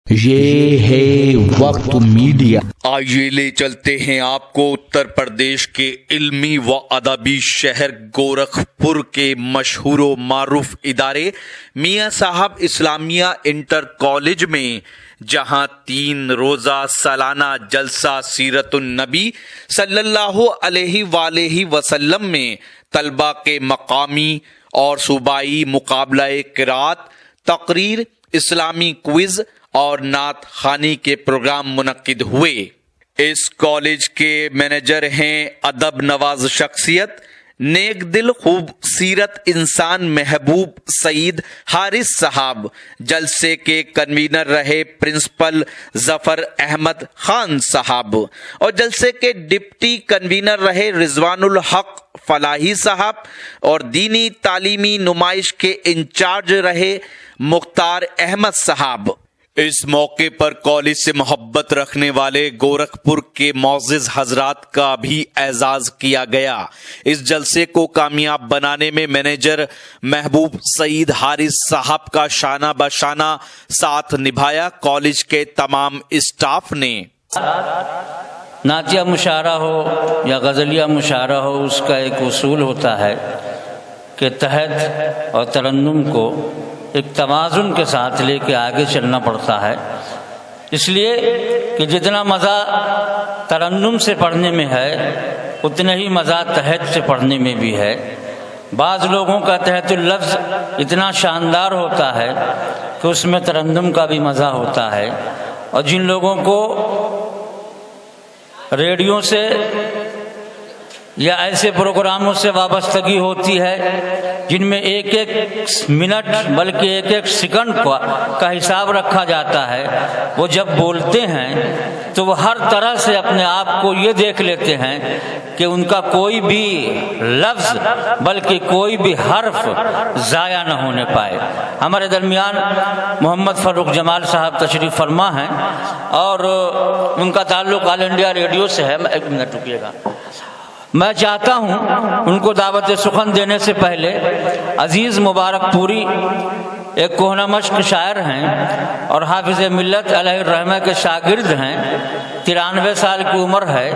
یہ ہے وقت میڈیا۔ آئیے لے چلتے ہیں آپ کو اتر پردیش کے علمی و ادبی شہر گورکھپور کے مشہور و معروف ادارے میاں صاحب اسلامیہ انٹر کالج میں، جہاں 3 روزہ سالانہ جلسہ سیرت النبی صلی اللہ علیہ وآلہ وسلم میں طلبہ کے مقامی اور صوبائی مقابلہ قرات، تقریر، اسلامی کوئز اور نعت خوانی کے پروگرام منعقد ہوئے۔ اس کالج کے مینیجر ہیں ادب نواز شخصیت، نیک دل، خوب سیرت انسان محبوب سعید حارث صاحب۔ جلسے کے کنوینر رہے پرنسپل ظفر احمد خان صاحب، اور جلسے کے ڈپٹی کنوینر رہے رضوان الحق فلاحی صاحب، اور دینی تعلیمی نمائش کے انچارج رہے مختار احمد صاحب۔ اس موقع پر کالج سے محبت رکھنے والے گورکھپور کے معزز حضرات کا بھی اعزاز کیا گیا۔ اس جلسے کو کامیاب بنانے میں مینیجر محبوب سعید حارث صاحب کا شانہ بشانہ ساتھ نبھایا۔ کالج کے تمام اسٹاف نے نعتیہ مشاعرہ ہو یا غزلیہ مشاعرہ ہو، اس کا ایک اصول ہوتا ہے کہ تحت اور ترنم کو ایک توازن کے ساتھ لے کے آگے چلنا پڑتا ہے، اس لیے کہ جتنا مزہ ترنم سے پڑھنے میں ہے اتنا ہی مزہ تحت سے پڑھنے میں بھی ہے۔ بعض لوگوں کا تحت اللفظ اتنا شاندار ہوتا ہے کہ اس میں ترنم کا بھی مزہ ہوتا ہے، اور جن لوگوں کو ریڈیو سے یا ایسے پروگراموں سے وابستگی ہوتی ہے جن میں ایک ایک منٹ بلکہ ایک ایک سیکنڈ کا حساب رکھا جاتا ہے، وہ جب بولتے ہیں تو وہ ہر طرح سے اپنے آپ کو یہ دیکھ لیتے ہیں کہ ان کا کوئی بھی لفظ بلکہ کوئی بھی حرف ضائع نہ ہونے پائے۔ ہمارے درمیان محمد فاروق جمال صاحب تشریف فرما ہیں، اور ان کا تعلق آل انڈیا ریڈیو سے ہے۔ ایک منٹ رکیے گا، میں چاہتا ہوں ان کو دعوت سخن دینے سے پہلے عزیز مبارک پوری ایک کوہنہ مشق شاعر ہیں اور حافظ ملت علیہ الرحمہ کے شاگرد ہیں، 93 سال کی عمر ہے،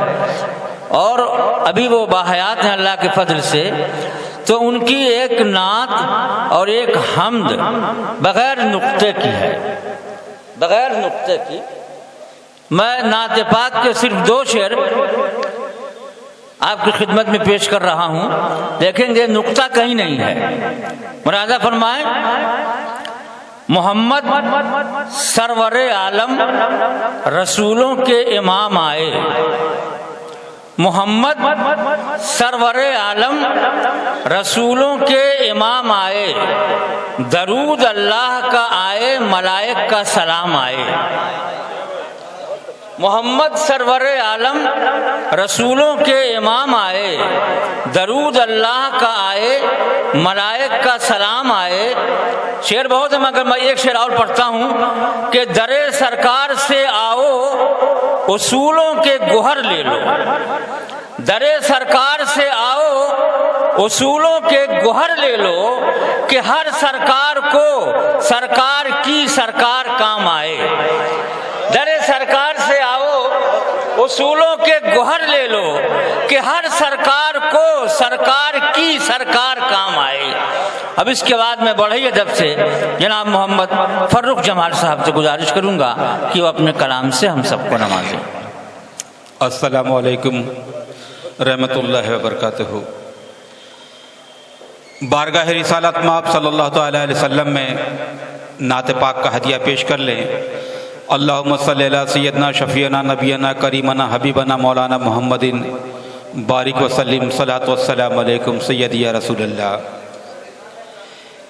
اور ابھی وہ باحیات ہیں اللہ کے فضل سے، تو ان کی ایک نعت اور ایک حمد بغیر نقطے کی ہے، بغیر نقطے کی۔ میں نعت پاک کے صرف 2 شعر آپ کی خدمت میں پیش کر رہا ہوں، دیکھیں گے نقطہ کہیں نہیں ہے۔ مراجعہ فرمائیں: محمد سرور عالم رسولوں کے امام آئے، محمد سرور عالم رسولوں کے امام آئے، درود اللہ کا آئے، ملائک کا سلام آئے۔ محمد سرور عالم رسولوں کے امام آئے، درود اللہ کا آئے، ملائک کا سلام آئے۔ شعر بہت ہے مگر میں ایک شعر اور پڑھتا ہوں کہ درے سرکار سے آؤ اصولوں کے گوہر لے لو، درے سرکار سے آؤ اصولوں کے گوہر لے لو، کہ ہر سرکار کو سرکار کی سرکار کام آئے۔ درے سرکار سے آؤ اصولوں کے گوہر لے لو، کہ ہر سرکار کو سرکار کی سرکار کام آئے۔ اب اس کے بعد میں بڑے ادب سے جناب محمد فاروق جمال صاحب سے گزارش کروں گا کہ وہ اپنے کلام سے ہم سب کو نوازیں۔ السلام علیکم رحمۃ اللہ وبرکاتہ۔ بارگاہ رسالت میں آپ صلی اللہ تعالیٰ علیہ وسلم میں نعت پاک کا ہدیہ پیش کر لیں۔ اللہم صلی علی سیدنا شفیعنا نبینا کریمنا حبیبنا مولانا محمد بارک وسلم، صلاۃ والسلام علیکم سیدی یا رسول اللہ۔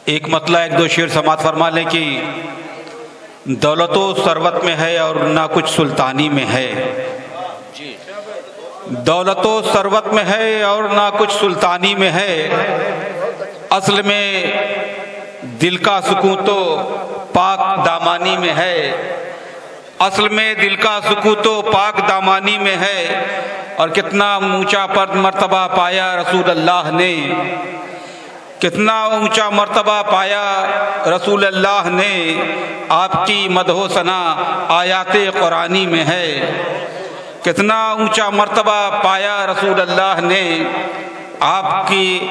ایک مطلع 1-2 شعر سماعت فرما لیں کہ دولت و ثروت میں ہے اور نہ کچھ سلطانی میں ہے، دولت و ثروت میں ہے اور نہ کچھ سلطانی میں ہے، اصل میں دل کا سکون تو پاک دامانی میں ہے، اصل میں دل کا سکون تو پاک دامانی میں ہے۔ اور کتنا اونچا مرتبہ پایا رسول اللہ نے کتنا اونچا مرتبہ پایا رسول اللہ نے، آپ کی مدح و ثنا آیات قرآنی میں ہے۔ کتنا اونچا مرتبہ پایا رسول اللہ نے، آپ کی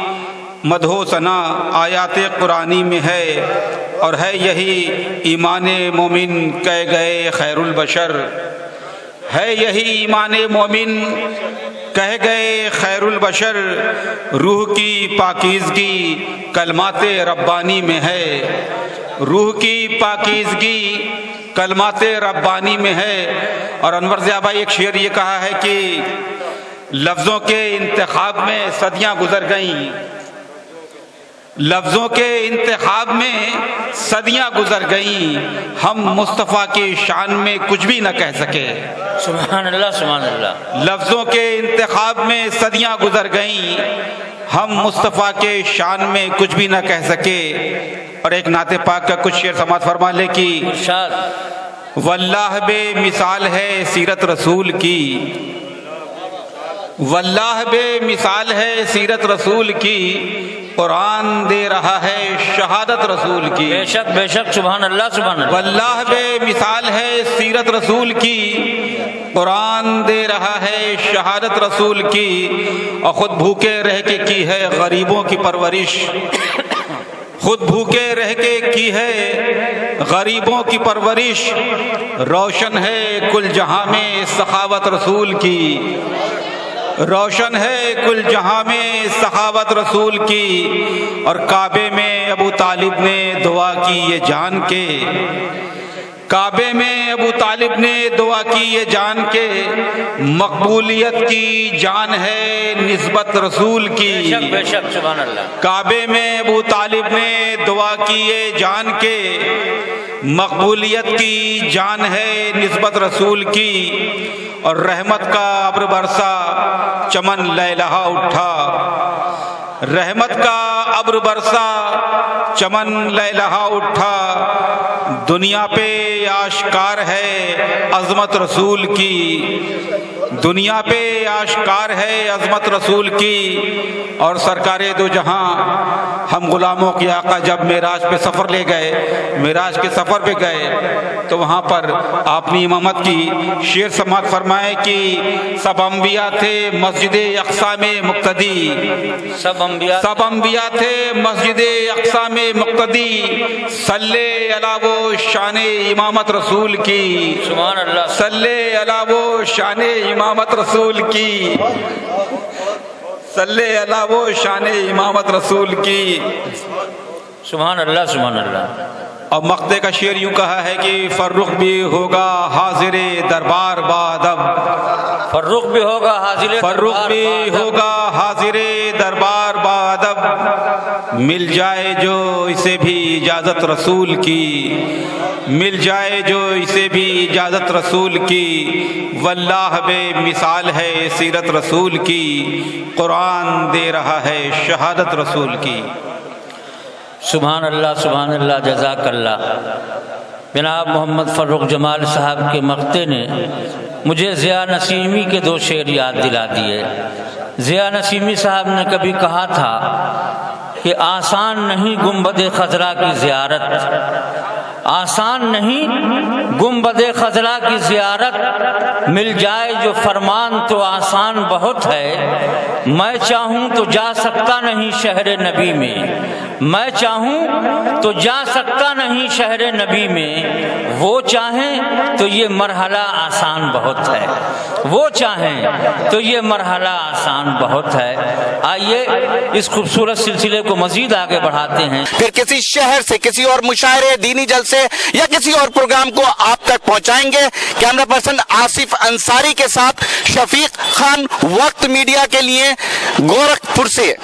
مدح و ثنا آیات قرآنی میں ہے، اور ہے یہی ایمان مومن کہہ گئے خیر البشر، ہے یہی ایمان مومن کہہ گئے خیر البشر، روح کی پاکیزگی کلمات ربانی میں ہے، روح کی پاکیزگی کلمات ربانی میں ہے۔ اور انور ضیاء بھائی ایک شعر یہ کہا ہے کہ لفظوں کے انتخاب میں صدیاں گزر گئیں، لفظوں کے انتخاب میں صدیاں گزر گئیں، ہم مصطفیٰ کی شان میں کچھ بھی نہ کہہ سکے۔ سبحان اللہ سبحان اللہ۔ لفظوں کے انتخاب میں صدیاں گزر گئیں، ہم مصطفیٰ کے شان میں کچھ بھی نہ کہہ سکے۔ اور ایک نعت پاک کا کچھ شعر سماعت فرما لے کہ ارشاد، واللہ بے مثال ہے سیرت رسول کی، واللہ بے مثال ہے سیرت رسول کی، قرآن دے رہا ہے شہادت رسول کی۔ بے شک بے شک، سبحان اللہ سبحان اللہ۔ واللہ بے مثال ہے سیرت رسول کی، قرآن دے رہا ہے شہادت رسول کی، اور خود بھوکے رہ کے کی ہے غریبوں کی پرورش، خود بھوکے رہ کے کی ہے غریبوں کی پرورش، روشن ہے کل جہاں میں سخاوت رسول کی، روشن ہے کل جہاں میں سخاوت رسول کی۔ اور کعبے میں ابو طالب نے دعا کی یہ جان کے، کعبے میں ابو طالب نے دعا کی یہ جان کے، مقبولیت کی جان ہے نسبت رسول کی۔ بے شک بے شک، سبحان اللہ۔ کعبے میں ابو طالب نے دعا کی یہ جان کے، مقبولیت کی جان ہے نسبت رسول کی۔ اور رحمت کا ابر برسا چمن لہلہا اٹھا، رحمت کا ابر برسا چمن لہلہا اٹھا، دنیا پہ آشکار ہے عظمت رسول کی، دنیا پہ آشکار ہے عظمت رسول کی۔ اور سرکار دو جہاں ہم غلاموں کی آقا جب معراج پہ سفر لے گئے، معراج کے سفر پہ گئے تو وہاں پر آپ نے امامت کی، شعر سماعت فرمائے کہ سب انبیاء تھے مسجد اقصی میں مقتدی، سب انبیاء تھے مسجد اقصی میں مقتدی، صلی علی وہ شان امامت رسول کی، سبحان اللہ۔ صلی علی وہ شان امامت رسول کی، صلی علی وہ شان امامت رسول کی۔ سبحان اللہ سبحان اللہ۔ اور مقطع کا شعر یوں کہا ہے کہ فرخ بھی ہوگا حاضر دربار بادب، فرخ بھی ہوگا حاضر فرخ بھی ہوگا حاضر دربار بادب، مل جائے جو اسے بھی اجازت رسول کی، مل جائے جو اسے بھی اجازت رسول کی، واللہ بے مثال ہے سیرت رسول کی، قرآن دے رہا ہے شہادت رسول کی۔ سبحان اللہ سبحان اللہ، جزاک اللہ۔ جناب محمد فروخ جمال صاحب کے مقطع نے مجھے ضیاء نسیمی کے دو شعر یاد دلا دیے۔ ضیاء نسیمی صاحب نے کبھی کہا تھا کہ آسان نہیں گنبد خضرا کی زیارت، آسان نہیں گنبد خضرا کی زیارت، مل جائے جو فرمان تو آسان بہت ہے، میں چاہوں تو جا سکتا نہیں شہر نبی میں، میں چاہوں تو جا سکتا نہیں شہر نبی میں، وہ چاہیں تو یہ مرحلہ آسان بہت ہے، وہ چاہیں تو یہ مرحلہ آسان بہت ہے۔ آئیے اس خوبصورت سلسلے کو مزید آگے بڑھاتے ہیں۔ پھر کسی شہر سے کسی اور مشاعرے، دینی جلسے یا کسی اور پروگرام کو آپ تک پہنچائیں گے۔ کیمرہ پرسن آصف انصاری کے ساتھ شفیق خان، وقت میڈیا کے لیے گورکھپور سے۔